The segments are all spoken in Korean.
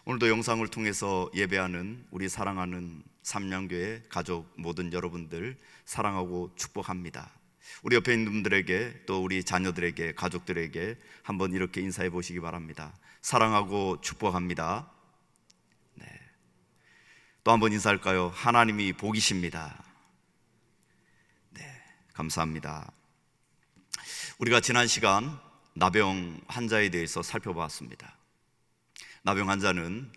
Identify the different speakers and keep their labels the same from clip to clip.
Speaker 1: 오늘도 영상을 통해서 예배하는 우리 사랑하는 삼양교회 가족 모든 여러분들 사랑하고 축복합니다. 우리 옆에 있는 분들에게, 또 우리 자녀들에게, 가족들에게 한번 이렇게 인사해 보시기 바랍니다. 사랑하고 축복합니다. 네. 또 한번 인사할까요? 하나님이 복이십니다. 네, 감사합니다. 우리가 지난 시간 나병 환자에 대해서 살펴봤습니다. 나병 환자는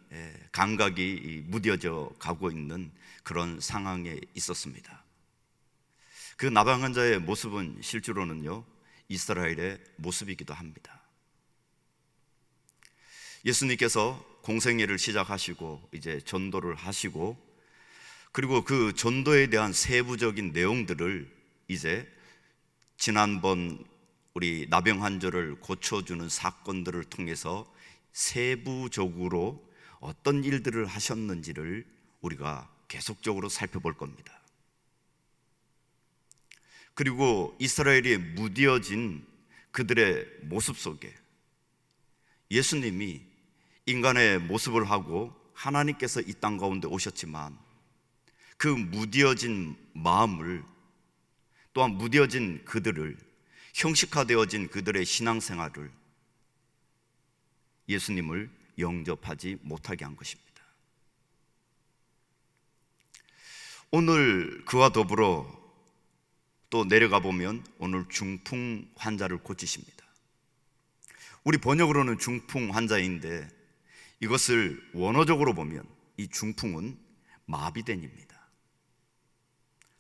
Speaker 1: 감각이 무뎌져 가고 있는 그런 상황에 있었습니다. 그 나병 환자의 모습은 실제로는요, 이스라엘의 모습이기도 합니다. 예수님께서 공생애를 시작하시고 이제 전도를 하시고, 그리고 그 전도에 대한 세부적인 내용들을 이제 지난번 우리 나병 환자를 고쳐주는 사건들을 통해서 세부적으로 어떤 일들을 하셨는지를 우리가 계속적으로 살펴볼 겁니다. 그리고 이스라엘이 무뎌진 그들의 모습 속에 예수님이 인간의 모습을 하고 하나님께서 이 땅 가운데 오셨지만 그 무뎌진 마음을, 또한 무뎌진 그들을, 형식화되어진 그들의 신앙생활을 예수님을 영접하지 못하게 한 것입니다. 오늘 그와 더불어 또 내려가 보면 오늘 중풍 환자를 고치십니다. 우리 번역으로는 중풍 환자인데 이것을 원어적으로 보면 이 중풍은 마비된입니다.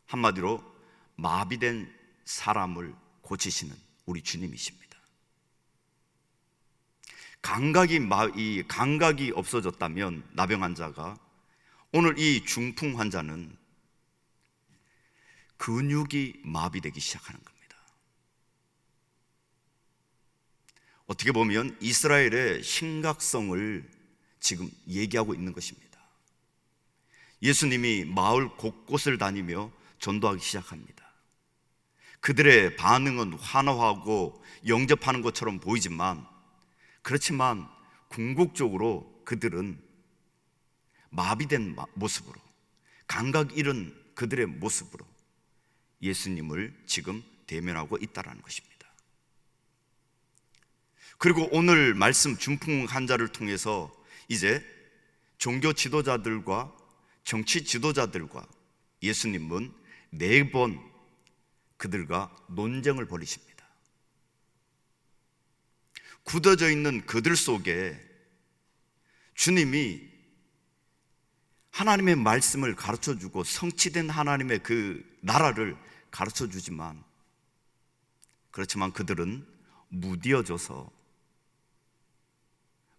Speaker 1: 한마디로 마비된 사람을 고치시는 우리 주님이십니다. 감각이 없어졌다면 나병 환자가, 오늘 이 중풍 환자는 근육이 마비되기 시작하는 겁니다. 어떻게 보면 이스라엘의 심각성을 지금 얘기하고 있는 것입니다. 예수님이 마을 곳곳을 다니며 전도하기 시작합니다. 그들의 반응은 환호하고 영접하는 것처럼 보이지만, 그렇지만 궁극적으로 그들은 마비된 모습으로, 감각 잃은 그들의 모습으로 예수님을 지금 대면하고 있다는 것입니다. 그리고 오늘 말씀 중풍 환자를 통해서 이제 종교 지도자들과 정치 지도자들과 예수님은 4번 그들과 논쟁을 벌이십니다. 굳어져 있는 그들 속에 주님이 하나님의 말씀을 가르쳐주고 성취된 하나님의 그 나라를 가르쳐주지만, 그렇지만 그들은 무뎌져서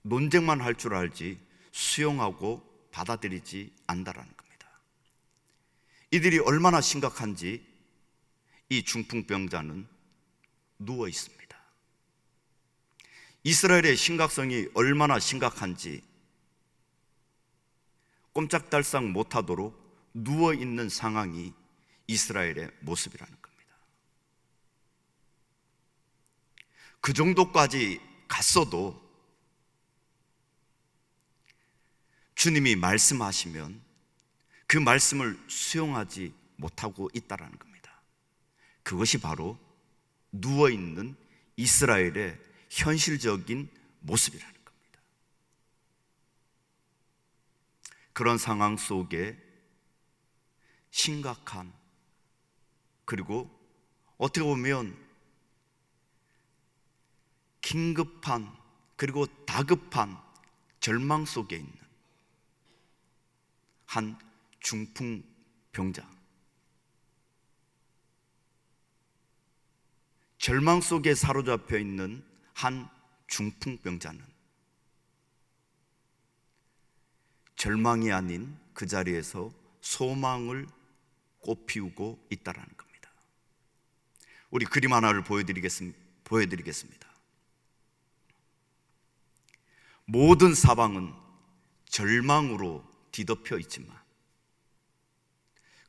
Speaker 1: 논쟁만 할 줄 알지 수용하고 받아들이지 않는다는 겁니다. 이들이 얼마나 심각한지 이 중풍병자는 누워 있습니다. 이스라엘의 심각성이 얼마나 심각한지 꼼짝달싹 못하도록 누워있는 상황이 이스라엘의 모습이라는 겁니다. 그 정도까지 갔어도 주님이 말씀하시면 그 말씀을 수용하지 못하고 있다는 겁니다. 그것이 바로 누워있는 이스라엘의 현실적인 모습이라는 겁니다. 그런 상황 속에 심각한, 그리고 어떻게 보면 긴급한, 그리고 다급한 절망 속에 있는 한 중풍 병자, 절망 속에 사로잡혀 있는 한 중풍병자는 절망이 아닌 그 자리에서 소망을 꽃피우고 있다는 겁니다. 우리 그림 하나를 보여드리겠습니다. 모든 사방은 절망으로 뒤덮여 있지만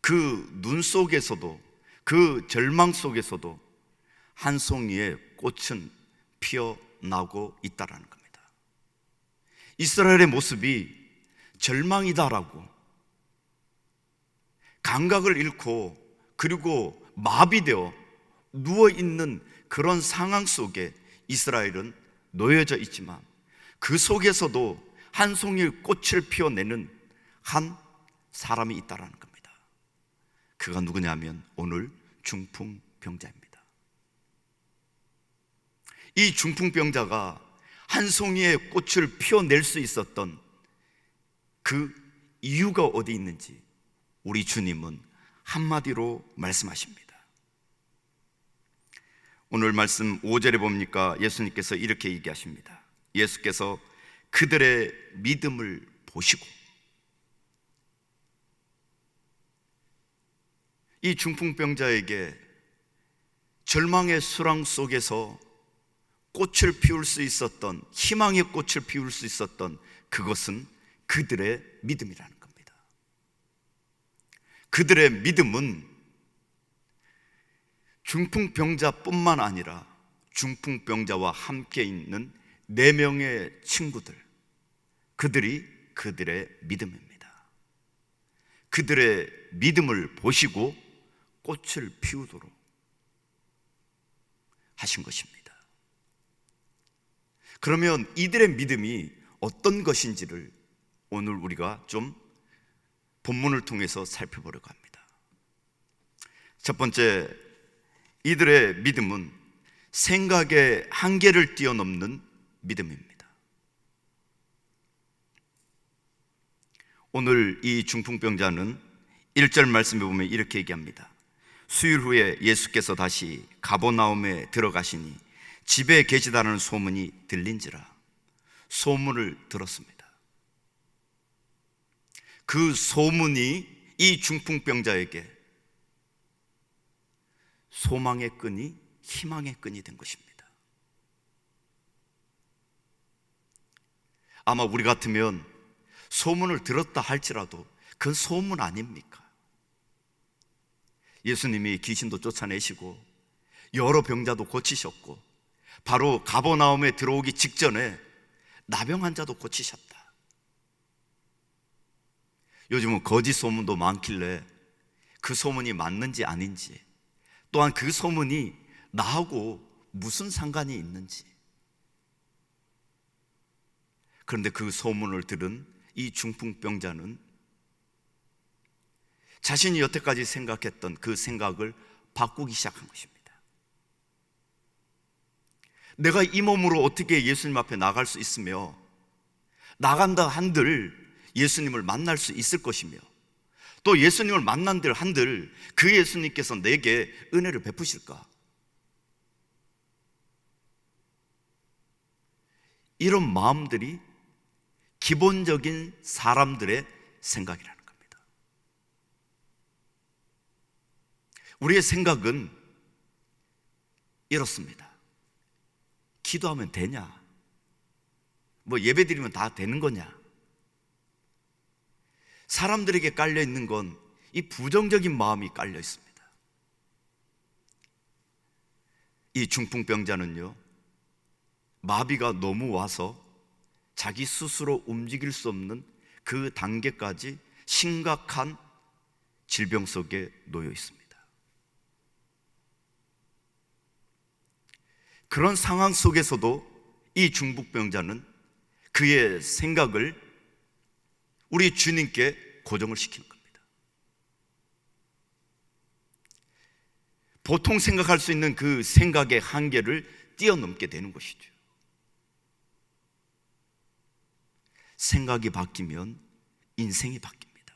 Speaker 1: 그 눈 속에서도, 그 절망 속에서도 한 송이의 꽃은 피어나고 있다는 겁니다. 이스라엘의 모습이 절망이다라고, 감각을 잃고 그리고 마비되어 누워있는 그런 상황 속에 이스라엘은 놓여져 있지만, 그 속에서도 한 송이 꽃을 피워내는 한 사람이 있다라는 겁니다. 그가 누구냐면 오늘 중풍병자입니다. 이 중풍병자가 한 송이의 꽃을 피워낼 수 있었던 그 이유가 어디 있는지 우리 주님은 한마디로 말씀하십니다. 오늘 말씀 5절에 보니까 예수님께서 이렇게 얘기하십니다. 예수께서 그들의 믿음을 보시고, 이 중풍병자에게 절망의 수랑 속에서 꽃을 피울 수 있었던, 희망의 꽃을 피울 수 있었던 그것은 그들의 믿음이라는 겁니다. 그들의 믿음은 중풍병자뿐만 아니라 중풍병자와 함께 있는 4명의 친구들, 그들이 그들의 믿음입니다. 그들의 믿음을 보시고 꽃을 피우도록 하신 것입니다. 그러면 이들의 믿음이 어떤 것인지를 오늘 우리가 좀 본문을 통해서 살펴보려고 합니다. 첫 번째, 이들의 믿음은 생각의 한계를 뛰어넘는 믿음입니다. 오늘 이 중풍병자는 1절 말씀에 보면 이렇게 얘기합니다. 수일 후에 예수께서 다시 가버나움에 들어가시니 집에 계시다는 소문이 들린지라. 소문을 들었습니다. 그 소문이 이 중풍병자에게 소망의 끈이 희망의 끈이 된 것입니다. 아마 우리 같으면 소문을 들었다 할지라도 그건 소문 아닙니까? 예수님이 귀신도 쫓아내시고 여러 병자도 고치셨고, 바로 가버나움에 들어오기 직전에 나병 환자도 고치셨다. 요즘은 거짓 소문도 많길래 그 소문이 맞는지 아닌지, 또한 그 소문이 나하고 무슨 상관이 있는지. 그런데 그 소문을 들은 이 중풍병자는 자신이 여태까지 생각했던 그 생각을 바꾸기 시작한 것입니다. 내가 이 몸으로 어떻게 예수님 앞에 나갈 수 있으며, 나간다 한들 예수님을 만날 수 있을 것이며, 또 예수님을 만난들 한들 그 예수님께서 내게 은혜를 베푸실까? 이런 마음들이 기본적인 사람들의 생각이라는 겁니다. 우리의 생각은 이렇습니다. 기도하면 되냐? 뭐 예배 드리면 다 되는 거냐? 사람들에게 깔려 있는 건 이 부정적인 마음이 깔려 있습니다. 이 중풍병자는요, 마비가 너무 와서 자기 스스로 움직일 수 없는 그 단계까지 심각한 질병 속에 놓여 있습니다. 그런 상황 속에서도 이 중풍병자는 그의 생각을 우리 주님께 고정을 시키는 겁니다. 보통 생각할 수 있는 그 생각의 한계를 뛰어넘게 되는 것이죠. 생각이 바뀌면 인생이 바뀝니다.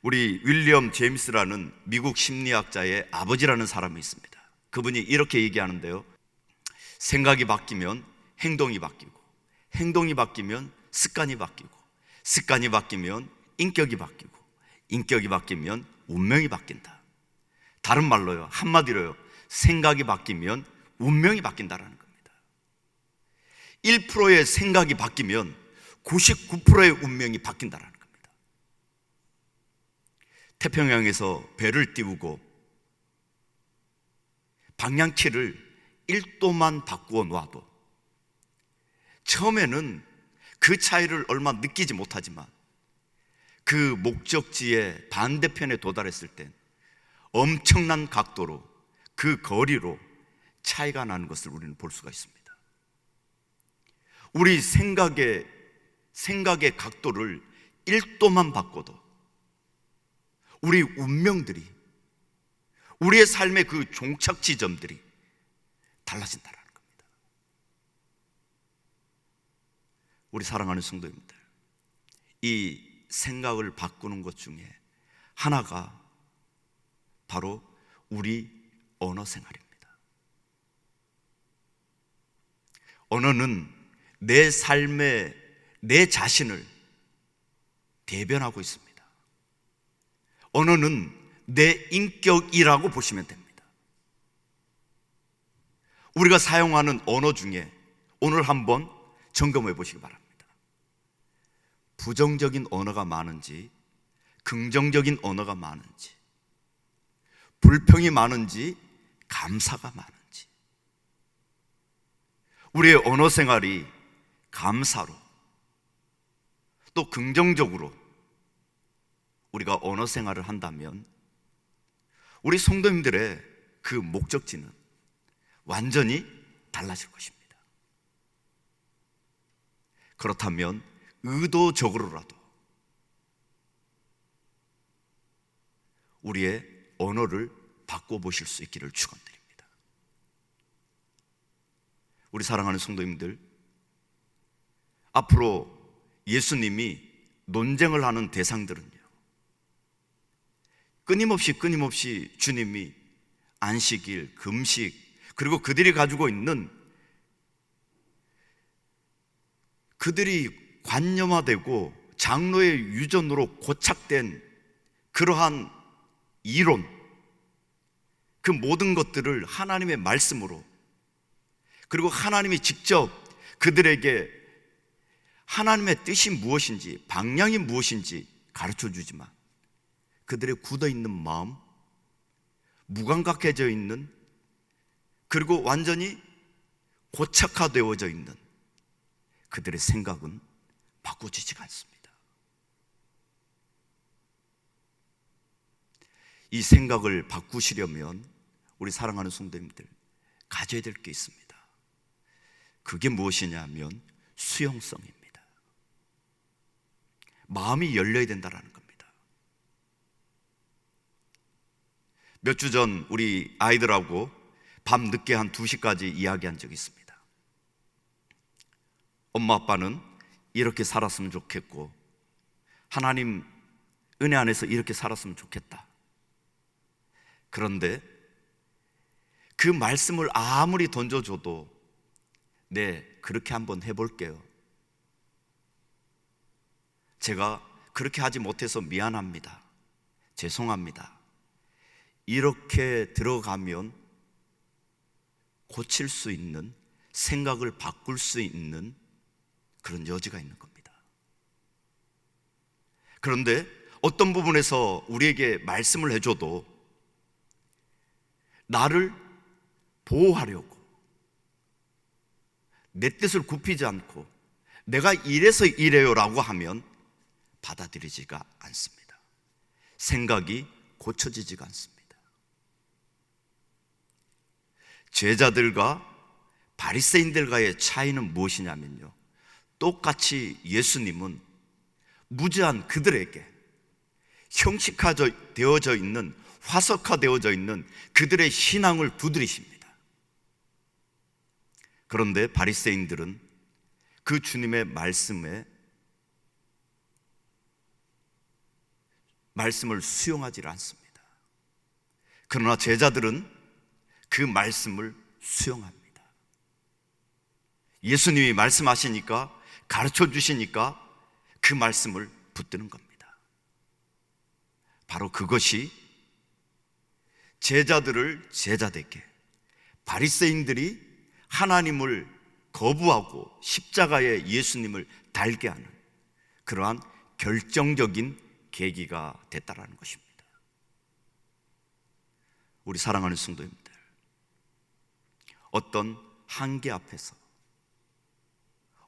Speaker 1: 우리 윌리엄 제임스라는 미국 심리학자의 아버지라는 사람이 있습니다. 그분이 이렇게 얘기하는데요, 생각이 바뀌면 행동이 바뀌고, 행동이 바뀌면 습관이 바뀌고, 습관이 바뀌면 인격이 바뀌고, 인격이 바뀌면 운명이 바뀐다. 다른 말로요, 한마디로요, 생각이 바뀌면 운명이 바뀐다라는 겁니다. 1%의 생각이 바뀌면 99%의 운명이 바뀐다라는 겁니다. 태평양에서 배를 띄우고 방향키를 1도만 바꾸어 놔도 처음에는 그 차이를 얼마 느끼지 못하지만 그 목적지의 반대편에 도달했을 땐 엄청난 각도로 그 거리로 차이가 나는 것을 우리는 볼 수가 있습니다. 우리 생각의 각도를 1도만 바꿔도 우리 운명들이, 우리의 삶의 그 종착 지점들이 달라진다는 겁니다. 우리 사랑하는 성도님들, 이 생각을 바꾸는 것 중에 하나가 바로 우리 언어 생활입니다. 언어는 내 삶에 내 자신을 대변하고 있습니다. 언어는 내 인격이라고 보시면 됩니다. 우리가 사용하는 언어 중에 오늘 한번 점검해 보시기 바랍니다. 부정적인 언어가 많은지, 긍정적인 언어가 많은지, 불평이 많은지, 감사가 많은지. 우리의 언어 생활이 감사로 또 긍정적으로 우리가 언어 생활을 한다면 우리 성도님들의 그 목적지는 완전히 달라질 것입니다. 그렇다면 의도적으로라도 우리의 언어를 바꿔보실 수 있기를 축원드립니다. 우리 사랑하는 성도님들, 앞으로 예수님이 논쟁을 하는 대상들은요, 끊임없이 주님이 안식일, 금식, 그리고 그들이 가지고 있는, 그들이 관념화되고 장로의 유전으로 고착된 그러한 이론, 그 모든 것들을 하나님의 말씀으로, 그리고 하나님이 직접 그들에게 하나님의 뜻이 무엇인지, 방향이 무엇인지 가르쳐 주지만 그들의 굳어있는 마음, 무감각해져 있는, 그리고 완전히 고착화되어져 있는 그들의 생각은 바꿔지지가 않습니다. 이 생각을 바꾸시려면 우리 사랑하는 성도님들, 가져야 될 게 있습니다. 그게 무엇이냐면 수용성입니다. 마음이 열려야 된다는 겁니다. 몇 주 전 우리 아이들하고 밤 늦게 한 2시까지 이야기한 적이 있습니다. 엄마 아빠는 이렇게 살았으면 좋겠고 하나님 은혜 안에서 이렇게 살았으면 좋겠다. 그런데 그 말씀을 아무리 던져줘도 네, 그렇게 한번 해볼게요. 제가 그렇게 하지 못해서 미안합니다. 죄송합니다. 이렇게 들어가면 고칠 수 있는, 생각을 바꿀 수 있는 그런 여지가 있는 겁니다. 그런데 어떤 부분에서 우리에게 말씀을 해줘도 나를 보호하려고, 내 뜻을 굽히지 않고 내가 이래서 이래요 라고 하면 받아들이지가 않습니다. 생각이 고쳐지지가 않습니다. 제자들과 바리새인들과의 차이는 무엇이냐면요, 똑같이 예수님은 무지한 그들에게 형식화되어져 있는, 화석화되어져 있는 그들의 신앙을 두드리십니다. 그런데 바리새인들은 그 주님의 말씀을 수용하지 않습니다. 그러나 제자들은 그 말씀을 수용합니다. 예수님이 말씀하시니까, 가르쳐 주시니까 그 말씀을 붙드는 겁니다. 바로 그것이 제자들을 제자되게, 바리새인들이 하나님을 거부하고 십자가에 예수님을 달게 하는 그러한 결정적인 계기가 됐다라는 것입니다. 우리 사랑하는 성도님들, 어떤 한계 앞에서,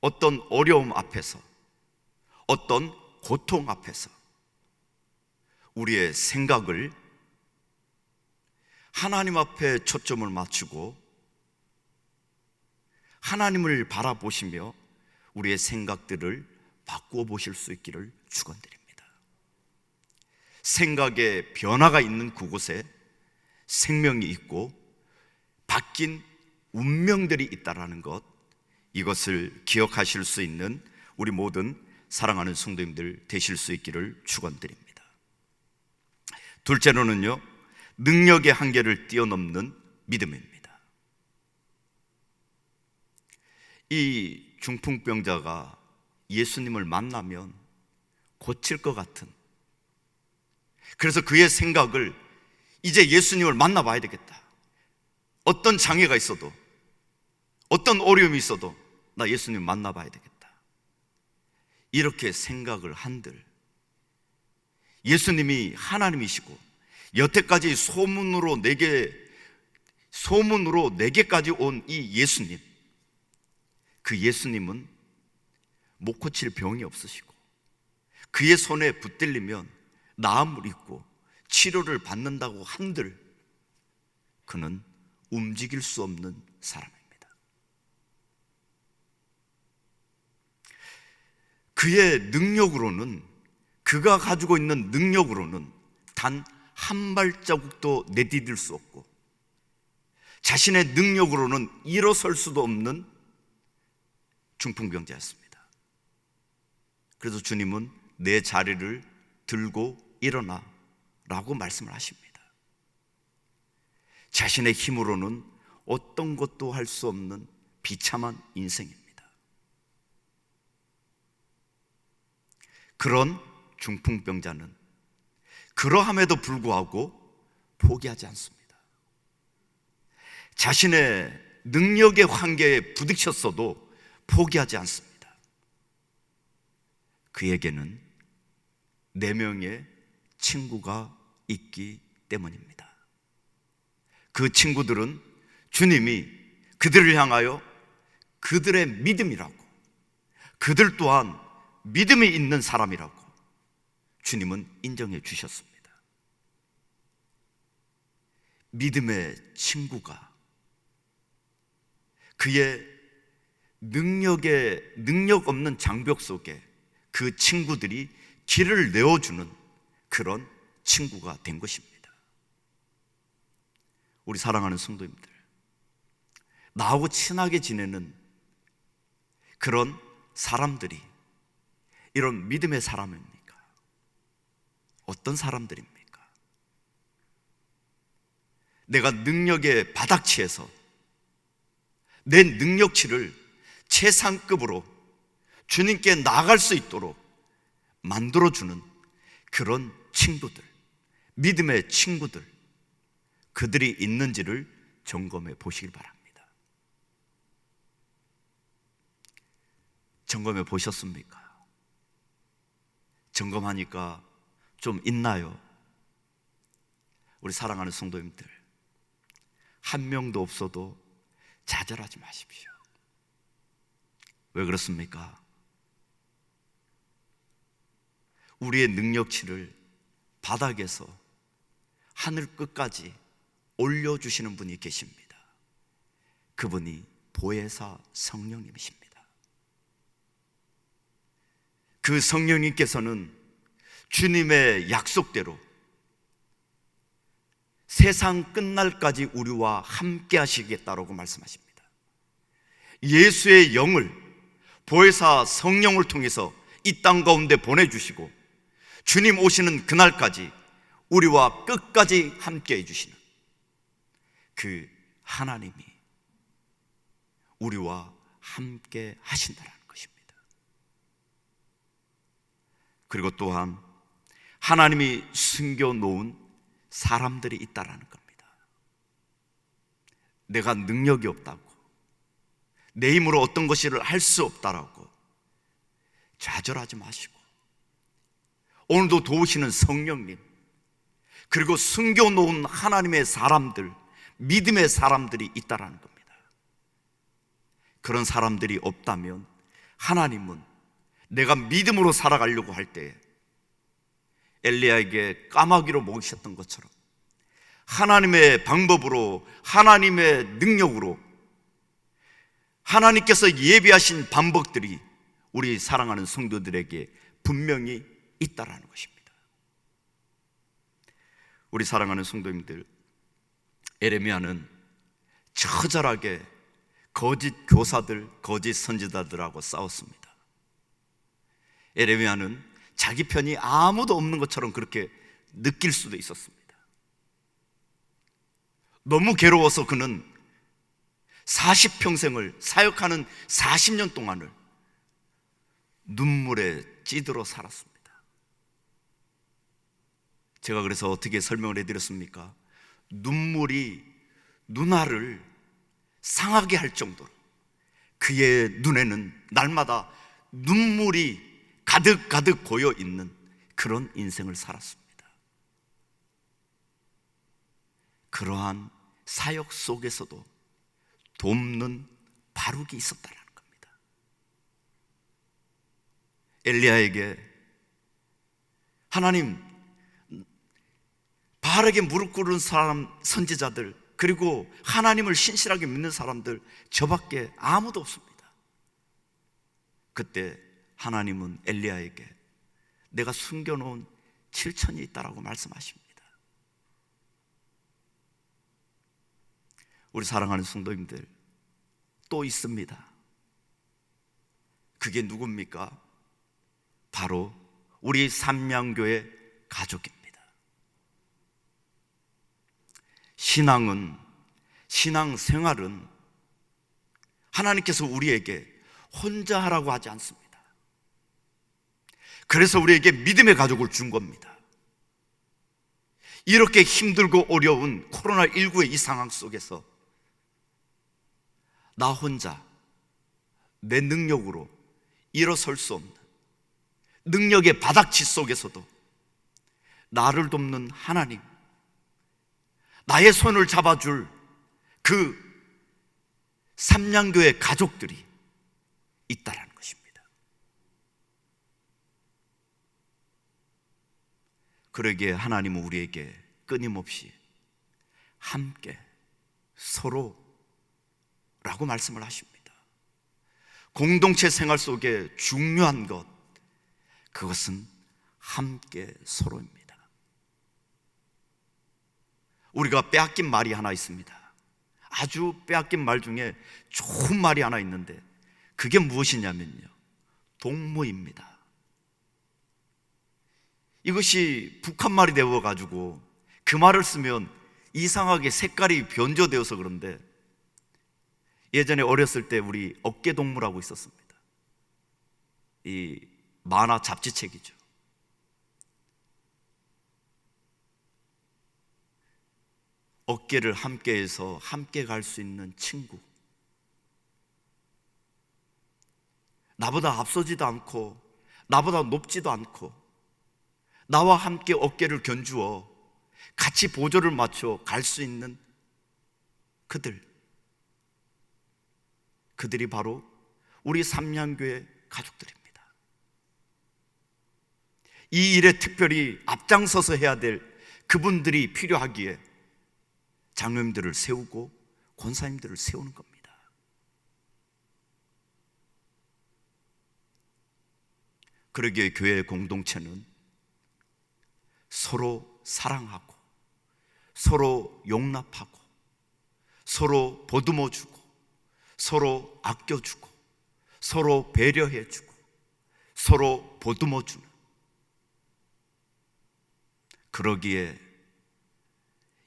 Speaker 1: 어떤 어려움 앞에서, 어떤 고통 앞에서 우리의 생각을 하나님 앞에 초점을 맞추고 하나님을 바라보시며 우리의 생각들을 바꾸어 보실 수 있기를 축원드립니다. 생각에 변화가 있는 그곳에 생명이 있고 바뀐 운명들이 있다라는 것, 이것을 기억하실 수 있는 우리 모든 사랑하는 성도님들 되실 수 있기를 축원드립니다. 둘째로는요, 능력의 한계를 뛰어넘는 믿음입니다. 이 중풍병자가 예수님을 만나면 고칠 것 같은, 그래서 그의 생각을 이제 예수님을 만나봐야 되겠다. 어떤 장애가 있어도, 어떤 어려움이 있어도 나 예수님 만나봐야 되겠다. 이렇게 생각을 한들 예수님이 하나님이시고 여태까지 소문으로 내게까지 온 이 예수님, 그 예수님은 못 고칠 병이 없으시고 그의 손에 붙들리면 나음을 입고 치료를 받는다고 한들 그는 움직일 수 없는 사람입니다. 그의 능력으로는, 그가 가지고 있는 능력으로는 단 한 발자국도 내디딜 수 없고 자신의 능력으로는 일어설 수도 없는 중풍병자였습니다. 그래서 주님은 내 자리를 들고 일어나 라고 말씀을 하십니다. 자신의 힘으로는 어떤 것도 할 수 없는 비참한 인생입니다. 그런 중풍병자는 그러함에도 불구하고 포기하지 않습니다. 자신의 능력의 한계에 부딪혔어도 포기하지 않습니다. 그에게는 4명의 친구가 있기 때문입니다. 그 친구들은 주님이 그들을 향하여 그들의 믿음이라고, 그들 또한 믿음이 있는 사람이라고 주님은 인정해 주셨습니다. 믿음의 친구가 그의 능력 없는 장벽 속에 그 친구들이 길을 내어주는 그런 친구가 된 것입니다. 우리 사랑하는 성도님들, 나하고 친하게 지내는 그런 사람들이 이런 믿음의 사람입니까? 어떤 사람들입니까? 내가 능력에 바닥치에서 내 능력치를 최상급으로 주님께 나아갈 수 있도록 만들어주는 그런 친구들, 믿음의 친구들, 그들이 있는지를 점검해 보시길 바랍니다. 점검해 보셨습니까? 점검하니까 좀 있나요? 우리 사랑하는 성도님들, 한 명도 없어도 좌절하지 마십시오. 왜 그렇습니까? 우리의 능력치를 바닥에서 하늘 끝까지 올려주시는 분이 계십니다. 그분이 보혜사 성령님이십니다. 그 성령님께서는 주님의 약속대로 세상 끝날까지 우리와 함께 하시겠다라고 말씀하십니다. 예수의 영을, 보혜사 성령을 통해서 이 땅 가운데 보내주시고 주님 오시는 그날까지 우리와 끝까지 함께 해주시는 그 하나님이 우리와 함께 하신다는 것입니다. 그리고 또한 하나님이 숨겨놓은 사람들이 있다는 겁니다. 내가 능력이 없다고, 내 힘으로 어떤 것을 할 수 없다라고 좌절하지 마시고 오늘도 도우시는 성령님, 그리고 숨겨놓은 하나님의 사람들, 믿음의 사람들이 있다는 겁니다. 그런 사람들이 없다면 하나님은 내가 믿음으로 살아가려고 할 때 엘리야에게 까마귀로 먹이셨던 것처럼 하나님의 방법으로, 하나님의 능력으로 하나님께서 예비하신 방법들이 우리 사랑하는 성도들에게 분명히 있다라는 것입니다. 우리 사랑하는 성도님들, 에레미야는 처절하게 거짓 교사들, 거짓 선지자들하고 싸웠습니다. 에레미야는 자기 편이 아무도 없는 것처럼 그렇게 느낄 수도 있었습니다. 너무 괴로워서 그는 40평생을 사역하는 40년 동안을 눈물에 찌들어 살았습니다. 제가 그래서 어떻게 설명을 해드렸습니까? 눈물이 누나를 상하게 할 정도로 그의 눈에는 날마다 눈물이 가득가득 고여 있는 그런 인생을 살았습니다. 그러한 사역 속에서도 돕는 바룩이 있었다는 겁니다. 엘리야에게 하나님, 바르게 무릎 꿇은 사람, 선지자들, 그리고 하나님을 신실하게 믿는 사람들, 저밖에 아무도 없습니다. 그때 하나님은 엘리야에게 내가 숨겨놓은 7천이 있다라고 말씀하십니다. 우리 사랑하는 성도님들, 또 있습니다. 그게 누굽니까? 바로 우리 삼양교회 가족입니다. 신앙생활은 하나님께서 우리에게 혼자 하라고 하지 않습니다. 그래서 우리에게 믿음의 가족을 준 겁니다. 이렇게 힘들고 어려운 코로나19의 이 상황 속에서 나 혼자 내 능력으로 일어설 수 없는 능력의 바닥치 속에서도 나를 돕는 하나님, 나의 손을 잡아줄 그 삼양교회 가족들이 있다라는 것입니다. 그러기에 하나님은 우리에게 끊임없이 함께 서로라고 말씀을 하십니다. 공동체 생활 속에 중요한 것, 그것은 함께 서로입니다. 우리가 빼앗긴 말이 하나 있습니다. 아주 빼앗긴 말 중에 좋은 말이 하나 있는데 그게 무엇이냐면요, 동무입니다. 이것이 북한말이 되어가지고 그 말을 쓰면 이상하게 색깔이 변조되어서 그런데, 예전에 어렸을 때 우리 어깨동무라고 있었습니다. 이 만화 잡지책이죠. 어깨를 함께해서 함께 갈 수 있는 친구, 나보다 앞서지도 않고 나보다 높지도 않고 나와 함께 어깨를 견주어 같이 보조를 맞춰 갈 수 있는 그들이 바로 우리 삼양교회 가족들입니다. 이 일에 특별히 앞장서서 해야 될 그분들이 필요하기에 장로님들을 세우고 권사님들을 세우는 겁니다. 그러기에 교회 공동체는 서로 사랑하고 서로 용납하고 서로 보듬어주고 서로 아껴주고 서로 배려해주고 서로 보듬어주는, 그러기에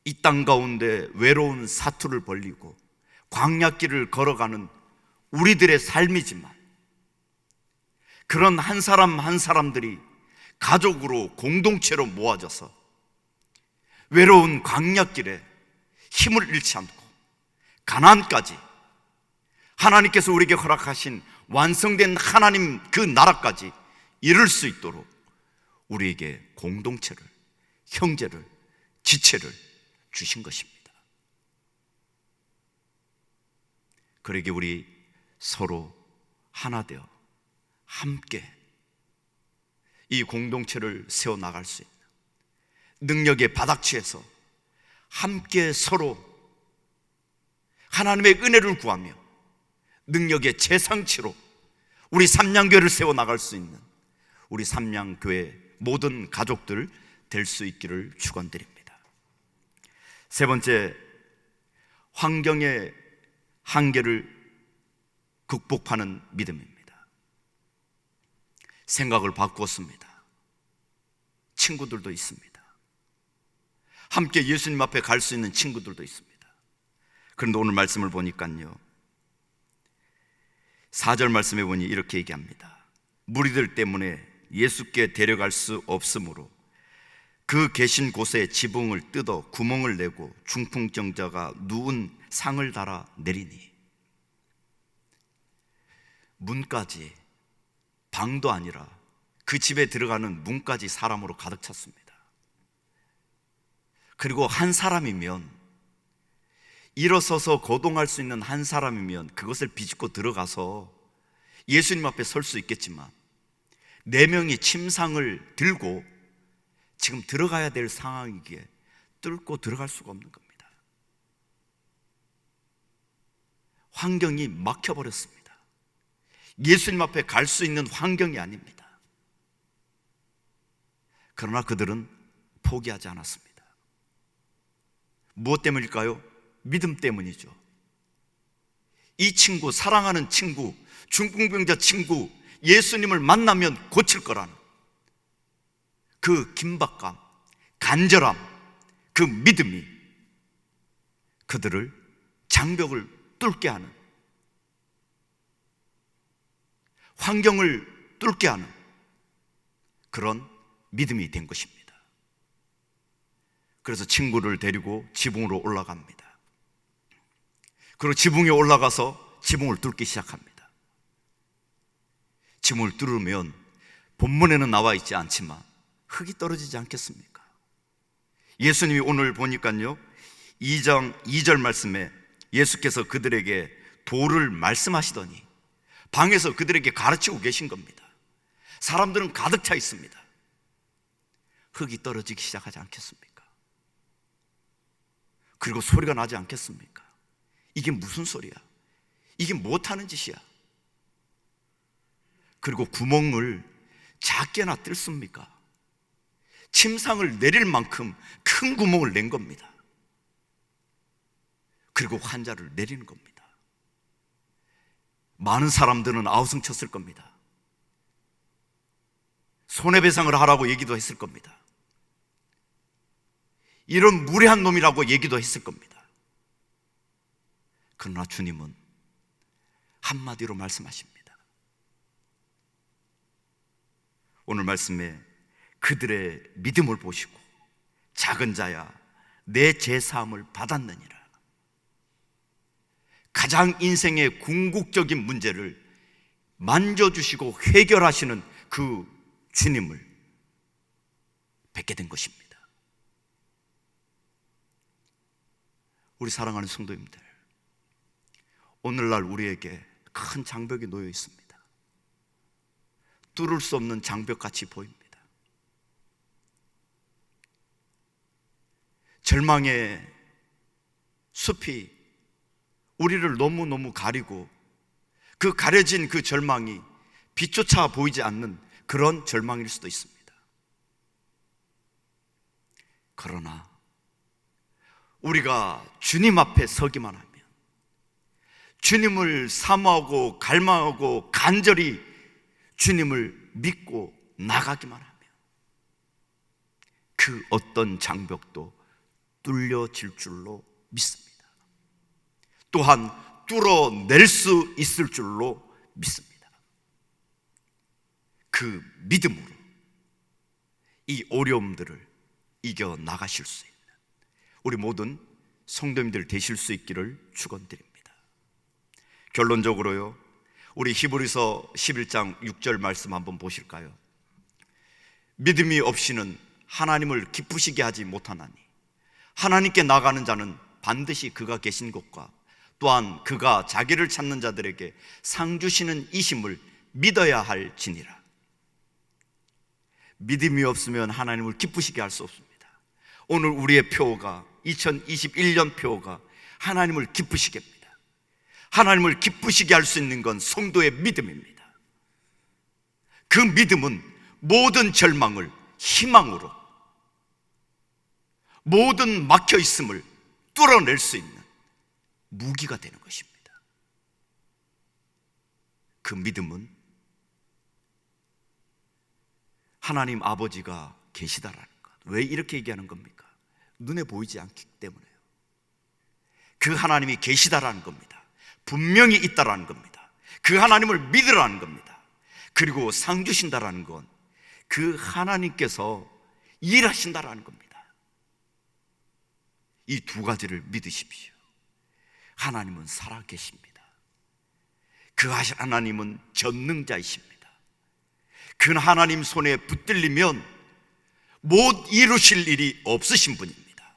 Speaker 1: 이 땅 가운데 외로운 사투를 벌리고 광야길을 걸어가는 우리들의 삶이지만, 그런 한 사람 한 사람들이 가족으로 공동체로 모아져서 외로운 광야길에 힘을 잃지 않고 가나안까지, 하나님께서 우리에게 허락하신 완성된 하나님 그 나라까지 이룰 수 있도록 우리에게 공동체를, 형제를, 지체를 주신 것입니다. 그러기에 우리 서로 하나 되어 함께 이 공동체를 세워나갈 수 있는 능력의 바닥치에서 함께 서로 하나님의 은혜를 구하며 능력의 최상치로 우리 삼양교회를 세워나갈 수 있는 우리 삼양교회 모든 가족들 될 수 있기를 축원드립니다. 세 번째, 환경의 한계를 극복하는 믿음입니다. 생각을 바꾸었습니다. 친구들도 있습니다. 함께 예수님 앞에 갈 수 있는 친구들도 있습니다. 그런데 오늘 말씀을 보니까요, 4절 말씀에 보니 이렇게 얘기합니다. 무리들 때문에 예수께 데려갈 수 없으므로 그 계신 곳에 지붕을 뜯어 구멍을 내고 중풍병자가 누운 상을 달아 내리니, 문까지, 방도 아니라 그 집에 들어가는 문까지 사람으로 가득 찼습니다. 그리고 한 사람이면, 일어서서 거동할 수 있는 한 사람이면 그것을 비집고 들어가서 예수님 앞에 설 수 있겠지만 4명이 침상을 들고 지금 들어가야 될 상황이기에 뚫고 들어갈 수가 없는 겁니다. 환경이 막혀버렸습니다. 예수님 앞에 갈 수 있는 환경이 아닙니다. 그러나 그들은 포기하지 않았습니다. 무엇 때문일까요? 믿음 때문이죠. 이 친구, 사랑하는 친구, 중풍병자 친구, 예수님을 만나면 고칠 거라는 그 긴박감, 간절함, 그 믿음이 그들을 장벽을 뚫게 하는, 환경을 뚫게 하는 그런 믿음이 된 것입니다. 그래서 친구를 데리고 지붕으로 올라갑니다. 그리고 지붕에 올라가서 지붕을 뚫기 시작합니다. 지붕을 뚫으면 본문에는 나와 있지 않지만 흙이 떨어지지 않겠습니까? 예수님이 오늘 보니까요, 2장 2절 말씀에 예수께서 그들에게 도를 말씀하시더니 방에서 그들에게 가르치고 계신 겁니다. 사람들은 가득 차 있습니다. 흙이 떨어지기 시작하지 않겠습니까? 그리고 소리가 나지 않겠습니까? 이게 무슨 소리야? 이게 못하는 짓이야? 그리고 구멍을 작게나 뚫습니까? 침상을 내릴 만큼 큰 구멍을 낸 겁니다. 그리고 환자를 내리는 겁니다. 많은 사람들은 아우성쳤을 겁니다. 손해배상을 하라고 얘기도 했을 겁니다. 이런 무례한 놈이라고 얘기도 했을 겁니다. 그러나 주님은 한마디로 말씀하십니다. 오늘 말씀에 그들의 믿음을 보시고 작은 자야 내 죄사함을 받았느니라. 가장 인생의 궁극적인 문제를 만져주시고 해결하시는 그 주님을 뵙게 된 것입니다. 우리 사랑하는 성도님들, 오늘날 우리에게 큰 장벽이 놓여 있습니다. 뚫을 수 없는 장벽같이 보입니다. 절망의 숲이 우리를 너무너무 가리고 그 가려진 그 절망이 빛조차 보이지 않는 그런 절망일 수도 있습니다. 그러나 우리가 주님 앞에 서기만 하면, 주님을 사모하고 갈망하고 간절히 주님을 믿고 나가기만 하면 그 어떤 장벽도 뚫려질 줄로 믿습니다. 또한 뚫어낼 수 있을 줄로 믿습니다. 그 믿음으로 이 어려움들을 이겨나가실 수 있는 우리 모든 성도님들 되실 수 있기를 축원드립니다. 결론적으로요, 우리 히브리서 11장 6절 말씀 한번 보실까요? 믿음이 없이는 하나님을 기쁘시게 하지 못하나니 하나님께 나가는 자는 반드시 그가 계신 곳과 또한 그가 자기를 찾는 자들에게 상 주시는 이심을 믿어야 할지니라. 믿음이 없으면 하나님을 기쁘시게 할 수 없습니다. 오늘 우리의 표가 2021년 표가 하나님을 기쁘시게 합니다. 하나님을 기쁘시게 할 수 있는 건 성도의 믿음입니다. 그 믿음은 모든 절망을 희망으로, 모든 막혀 있음을 뚫어낼 수 있는 무기가 되는 것입니다. 그 믿음은 하나님 아버지가 계시다라는 것. 왜 이렇게 얘기하는 겁니까? 눈에 보이지 않기 때문에요. 그 하나님이 계시다라는 겁니다. 분명히 있다라는 겁니다. 그 하나님을 믿으라는 겁니다. 그리고 상 주신다라는 건 그 하나님께서 일하신다라는 겁니다. 이 두 가지를 믿으십시오. 하나님은 살아계십니다. 그 하나님은 전능자이십니다. 그 하나님 손에 붙들리면 못 이루실 일이 없으신 분입니다.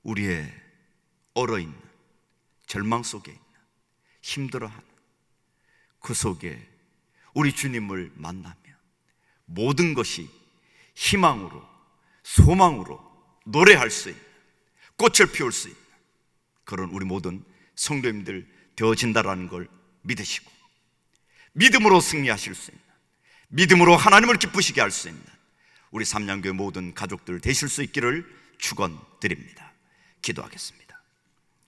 Speaker 1: 우리의 얼어있는 절망 속에 있는, 힘들어하는 그 속에 우리 주님을 만나면 모든 것이 희망으로, 소망으로 노래할 수 있는, 꽃을 피울 수 있는 그런 우리 모든 성도님들 되어진다라는 걸 믿으시고, 믿음으로 승리하실 수 있는, 믿음으로 하나님을 기쁘시게 할 수 있는 우리 삼양교회 모든 가족들 되실 수 있기를 축원드립니다. 기도하겠습니다.